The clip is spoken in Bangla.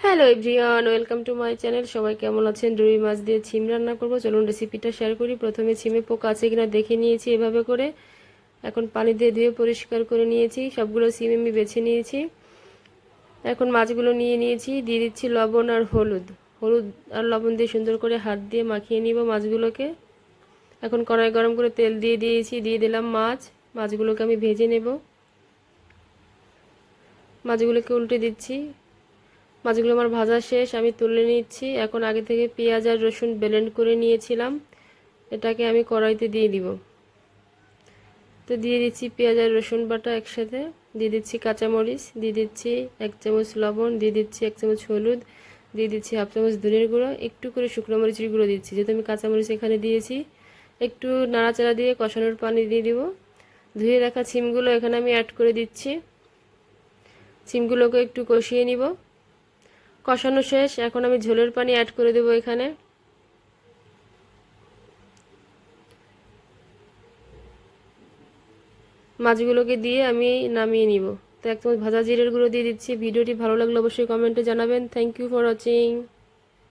Hello everyone, welcome to my channel. সবাই কেমন আছেন? রুই মাছ দিয়ে ছিম রান্না করব, চলুন রেসিপিটা শেয়ার করি। প্রথমে ছিমে পোকা আছে কিনা দেখে নিয়েছি এভাবে করে। এখন পানি দিয়ে ধুয়ে পরিষ্কার করে নিয়েছি। সবগুলো ছিম আমি বেছে নিয়েছি। এখন মাছগুলো নিয়ে নিয়েছি, দিয়ে দিচ্ছি লবণ আর হলুদ। হলুদ আর লবণ দিয়ে সুন্দর করে হাত দিয়ে মাখিয়ে নিব মাছগুলোকে। এখন কড়াই গরম করে তেল দিয়ে দিয়েছি, দিয়ে দিলাম মাছ। মাছগুলোকে আমি ভেজে নেব। মাছগুলোকে উল্টে দিচ্ছি। মাছগুলো আমার ভাজা শেষ, আমি তুলে নিচ্ছি। এখন আগে থেকে পেঁয়াজ আর রসুন ব্লেন্ড করে নিয়েছিলাম, এটাকে আমি কড়াইতে দিয়ে দিব। তো দিয়ে দিচ্ছি পেঁয়াজ আর রসুন বাটা একসাথে, দিয়ে দিচ্ছি কাঁচামরিচ, দিয়ে দিচ্ছি 1 চামচ লবণ, দিয়ে দিচ্ছি 1 চামচ হলুদ, দিয়ে দিচ্ছি হাফ চামচ ধনের গুঁড়ো, একটু করে শুকনো মরিচের গুঁড়ো দিচ্ছি, যেহেতু আমি কাঁচামরিচ এখানে দিয়েছি। একটু নাড়াচাড়া দিয়ে কষানোর পানি দিয়ে দিব। ধুয়ে রাখা সিমগুলো এখানে আমি অ্যাড করে দিচ্ছি। সিমগুলোকে একটু কষিয়ে নিব। কষানো শেষ, এখন আমি ঝোলের পানি অ্যাড করে দেবো এখানে। মাছগুলোকে দিয়ে আমি নামিয়ে নিব। তো 1 চামচ ভাজা জিরের গুঁড়ো দিয়ে দিচ্ছি। ভিডিওটি ভালো লাগলে অবশ্যই কমেন্টে জানাবেন। Thank you for watching.